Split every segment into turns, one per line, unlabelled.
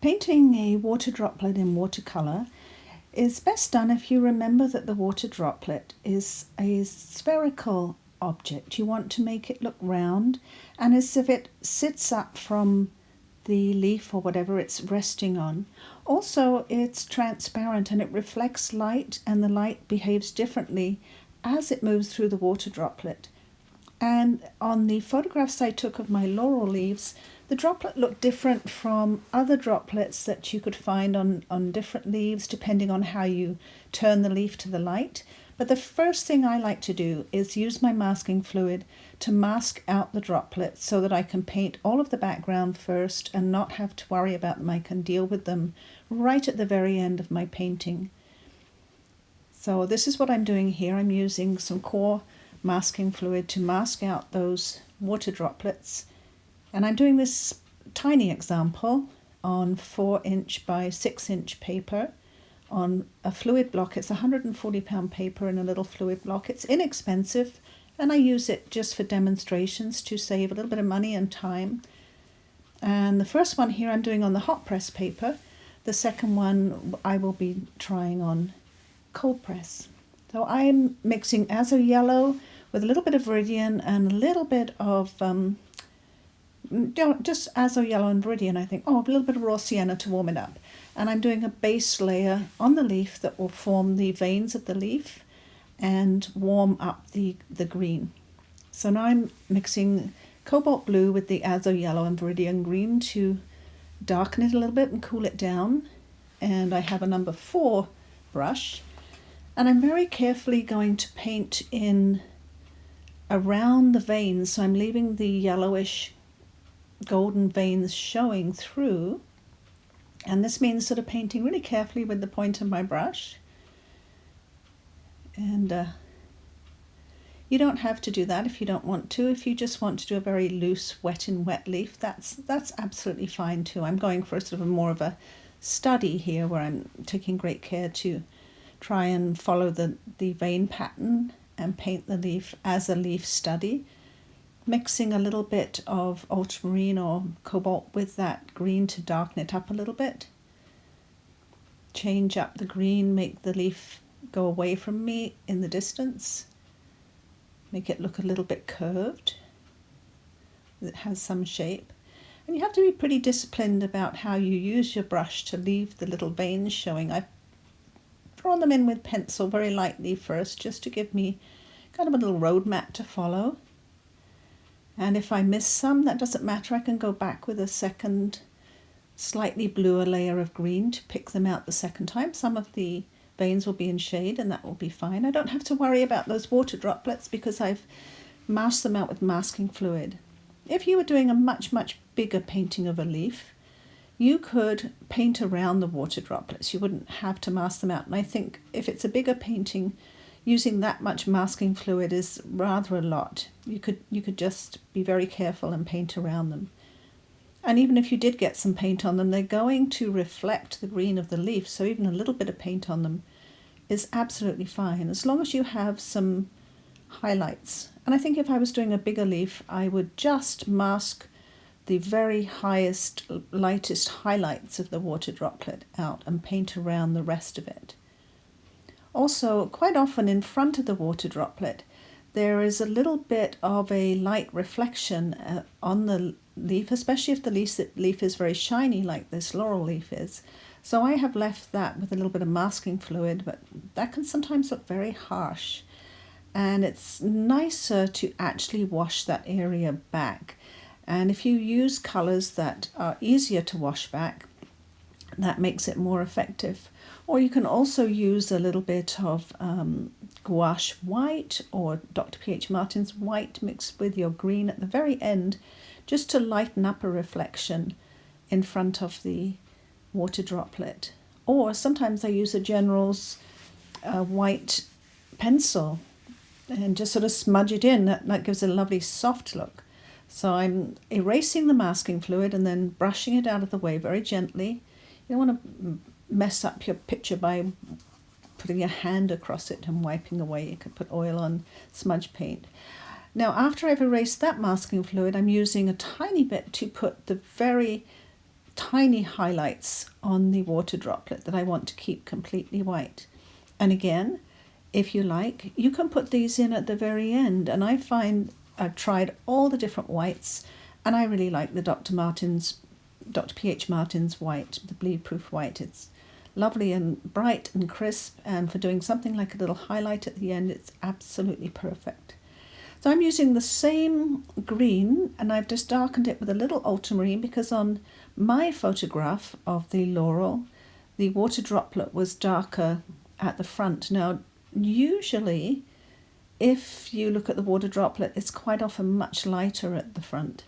Painting a water droplet in watercolour is best done if you remember that the water droplet is a spherical object. You want to make it look round and as if it sits up from the leaf or whatever it's resting on. Also, it's transparent and it reflects light, and the light behaves differently as it moves through the water droplet. And on the photographs I took of my laurel leaves, the droplet looked different from other droplets that you could find on different leaves, depending on how you turn the leaf to the light. But the first thing I like to do is use my masking fluid to mask out the droplets so that I can paint all of the background first and not have to worry about them. I can deal with them right at the very end of my painting. So this is what I'm doing here. I'm using some core masking fluid to mask out those water droplets. And I'm doing this tiny example on 4" by 6" paper on a fluid block. It's 140-pound paper in a little fluid block. It's inexpensive, and I use it just for demonstrations to save a little bit of money and time. And the first one here I'm doing on the hot press paper. The second one I will be trying on cold press. So I'm mixing Azo Yellow with a little bit of Viridian and a little bit of just Azo Yellow and Viridian, I think. Oh, a little bit of raw Sienna to warm it up. And I'm doing a base layer on the leaf that will form the veins of the leaf and warm up the green. So now I'm mixing Cobalt Blue with the Azo Yellow and Viridian Green to darken it a little bit and cool it down. And I have a number 4 brush. And I'm very carefully going to paint in around the veins. So I'm leaving the yellowish golden veins showing through, and this means sort of painting really carefully with the point of my brush. And you don't have to do that if you don't want to. If you just want to do a very loose wet in wet leaf, that's absolutely fine too. I'm going for sort of more of a study here where I'm taking great care to try and follow the vein pattern and paint the leaf as a leaf study, mixing a little bit of ultramarine or cobalt with that green to darken it up a little bit. Change up the green, make the leaf go away from me in the distance. Make it look a little bit curved. It has some shape. And you have to be pretty disciplined about how you use your brush to leave the little veins showing. I've drawn them in with pencil very lightly first, just to give me kind of a little roadmap to follow. And if I miss some, that doesn't matter. I can go back with a second slightly bluer layer of green to pick them out the second time. Some of the veins will be in shade and that will be fine. I don't have to worry about those water droplets because I've masked them out with masking fluid. If you were doing a much bigger painting of a leaf, you could paint around the water droplets. You wouldn't have to mask them out. And I think if it's a bigger painting, using that much masking fluid is rather a lot. You could just be very careful and paint around them. And even if you did get some paint on them, they're going to reflect the green of the leaf, so even a little bit of paint on them is absolutely fine, as long as you have some highlights. And I think if I was doing a bigger leaf, I would just mask the very highest, lightest highlights of the water droplet out and paint around the rest of it. Also, quite often in front of the water droplet, there is a little bit of a light reflection on the leaf, especially if the leaf is very shiny like this laurel leaf is. So I have left that with a little bit of masking fluid, but that can sometimes look very harsh. And it's nicer to actually wash that area back. And if you use colours that are easier to wash back, that makes it more effective. Or you can also use a little bit of gouache white or Dr. P.H. Martin's white mixed with your green at the very end, just to lighten up a reflection in front of the water droplet. Or sometimes I use a General's white pencil and just sort of smudge it in. That gives a lovely soft look. So I'm erasing the masking fluid and then brushing it out of the way very gently. You don't want to mess up your picture by putting your hand across it and wiping away. You could put oil on smudge paint. Now, after I've erased that masking fluid, I'm using a tiny bit to put the very tiny highlights on the water droplet that I want to keep completely white. And again, if you like, you can put these in at the very end. And I find I've tried all the different whites, and I really like the Dr. P.H. Martin's white, the bleed proof white. It's lovely and bright and crisp, and for doing something like a little highlight at the end, it's absolutely perfect. So I'm using the same green, and I've just darkened it with a little ultramarine, because on my photograph of the laurel, the water droplet was darker at the front. Now, usually, if you look at the water droplet, it's quite often much lighter at the front.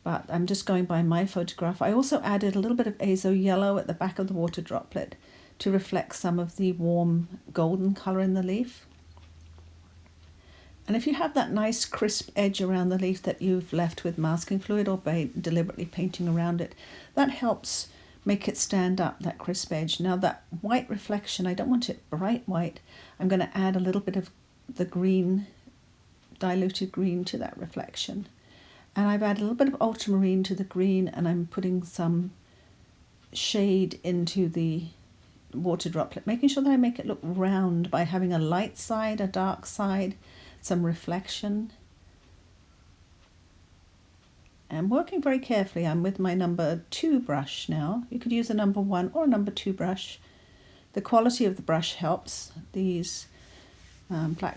But I'm just going by my photograph. I also added a little bit of Azo Yellow at the back of the water droplet to reflect some of the warm golden colour in the leaf. And if you have that nice crisp edge around the leaf that you've left with masking fluid or by deliberately painting around it, that helps make it stand up, that crisp edge. Now that white reflection, I don't want it bright white. I'm going to add a little bit of the green, diluted green to that reflection. And I've added a little bit of ultramarine to the green, and I'm putting some shade into the water droplet, making sure that I make it look round by having a light side, a dark side, some reflection. And working very carefully. I'm with my number 2 brush now. You could use a number 1 or a number 2 brush. The quality of the brush helps. These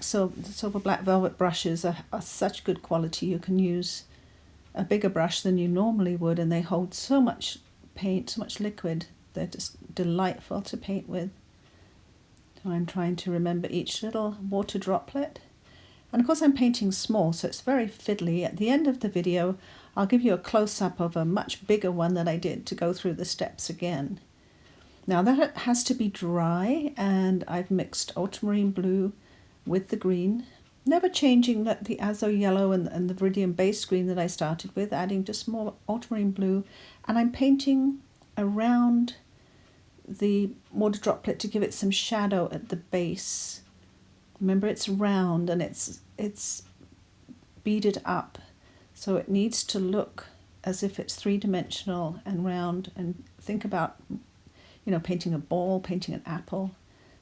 silver black velvet brushes are such good quality. You can use a bigger brush than you normally would, and they hold so much paint, so much liquid. They're just delightful to paint with. So I'm trying to remember each little water droplet. And of course I'm painting small, so it's very fiddly. At the end of the video, I'll give you a close-up of a much bigger one that I did to go through the steps again. Now that has to be dry, and I've mixed ultramarine blue with the green, never changing the Azo Yellow and the Viridian base green that I started with, adding just more ultramarine blue, and I'm painting around the water droplet to give it some shadow at the base. Remember, it's round and it's beaded up, so it needs to look as if it's three-dimensional and round. And think about, painting a ball, painting an apple,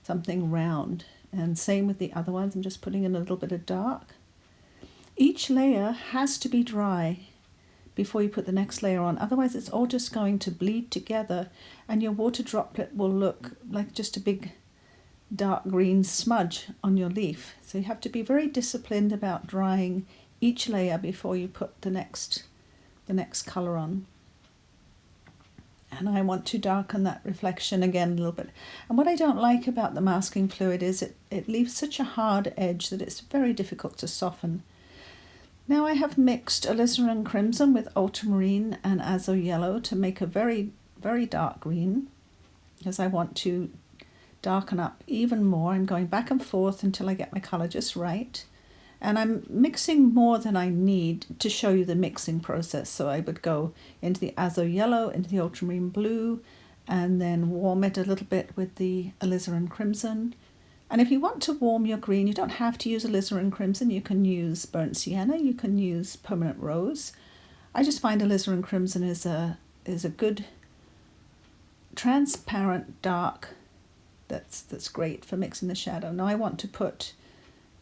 something round. And same with the other ones. I'm just putting in a little bit of dark. Each layer has to be dry before you put the next layer on. Otherwise, it's all just going to bleed together, and your water droplet will look like just a big dark green smudge on your leaf. So you have to be very disciplined about drying each layer before you put the next colour on. And I want to darken that reflection again a little bit. And what I don't like about the masking fluid is it leaves such a hard edge that it's very difficult to soften. Now I have mixed Alizarin Crimson with Ultramarine and Azo Yellow to make a very, very dark green, because I want to darken up even more. I'm going back and forth until I get my colour just right. And I'm mixing more than I need to show you the mixing process. So I would go into the Azo Yellow, into the Ultramarine Blue, and then warm it a little bit with the Alizarin Crimson. And if you want to warm your green, you don't have to use Alizarin Crimson. You can use burnt sienna, you can use permanent rose. I just find Alizarin Crimson is a good transparent dark that's great for mixing the shadow. Now I want to put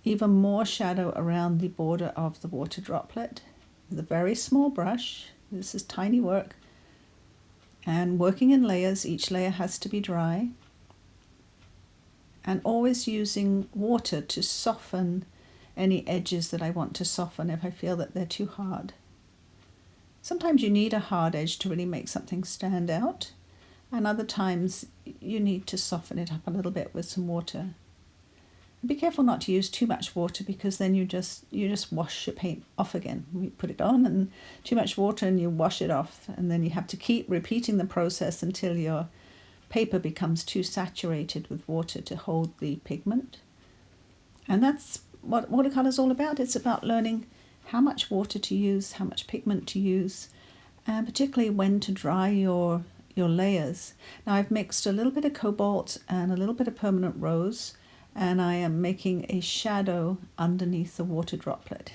even more shadow around the border of the water droplet with a very small brush. This is tiny work, and working in layers. Each layer has to be dry, and always using water to soften any edges that I want to soften if I feel that they're too hard. Sometimes you need a hard edge to really make something stand out, and other times you need to soften it up a little bit with some water. Be careful not to use too much water, because then you just wash your paint off again. You put it on and too much water and you wash it off, and then you have to keep repeating the process until your paper becomes too saturated with water to hold the pigment. And that's what watercolour is all about. It's about learning how much water to use, how much pigment to use, and particularly when to dry your layers. Now I've mixed a little bit of cobalt and a little bit of permanent rose, and I am making a shadow underneath the water droplet.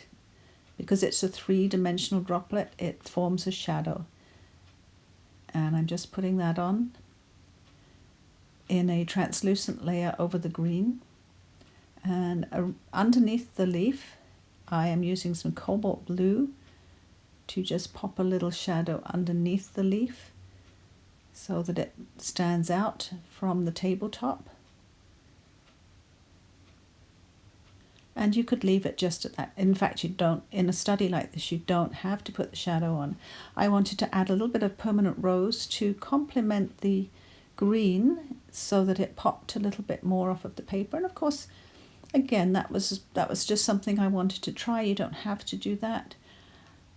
Because it's a three-dimensional droplet, it forms a shadow. And I'm just putting that on in a translucent layer over the green. And underneath the leaf, I am using some Cobalt Blue to just pop a little shadow underneath the leaf so that it stands out from the tabletop. And you could leave it just at that. In fact, you don't, in a study like this, you don't have to put the shadow on. I wanted to add a little bit of permanent rose to complement the green so that it popped a little bit more off of the paper. And of course, again, that was just something I wanted to try. You don't have to do that.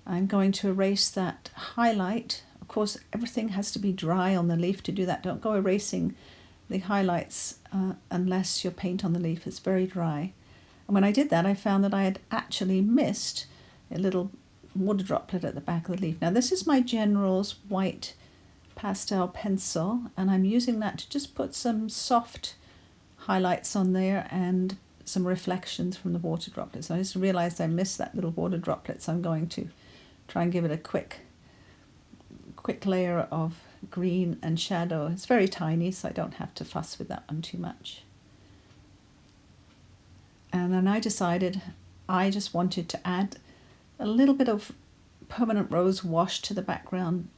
I'm going to erase that highlight. Of course, everything has to be dry on the leaf to do that. Don't go erasing the highlights unless your paint on the leaf is very dry. And when I did that, I found that I had actually missed a little water droplet at the back of the leaf. Now, this is my General's white pastel pencil, and I'm using that to just put some soft highlights on there and some reflections from the water droplets. I just realized I missed that little water droplet, so I'm going to try and give it a quick layer of green and shadow. It's very tiny, so I don't have to fuss with that one too much. And then I decided I just wanted to add a little bit of permanent rose wash to the background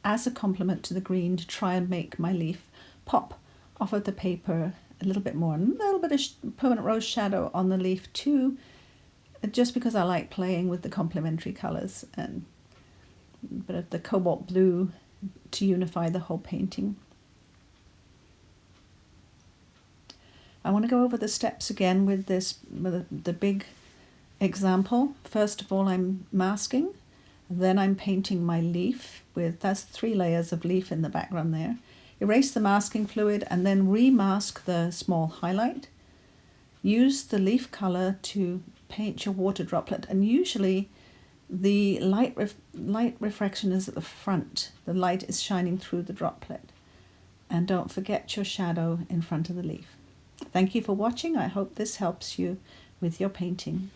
as a complement to the green to try and make my leaf pop off of the paper a little bit more. And a little bit of permanent rose shadow on the leaf too, just because I like playing with the complementary colours, and a bit of the Cobalt Blue to unify the whole painting. I want to go over the steps again with the big example. First of all, I'm masking, then I'm painting my leaf with, that's 3 layers of leaf in the background there. Erase the masking fluid and then remask the small highlight. Use the leaf color to paint your water droplet, and usually the light refraction is at the front. The light is shining through the droplet. And don't forget your shadow in front of the leaf. Thank you for watching. I hope this helps you with your painting.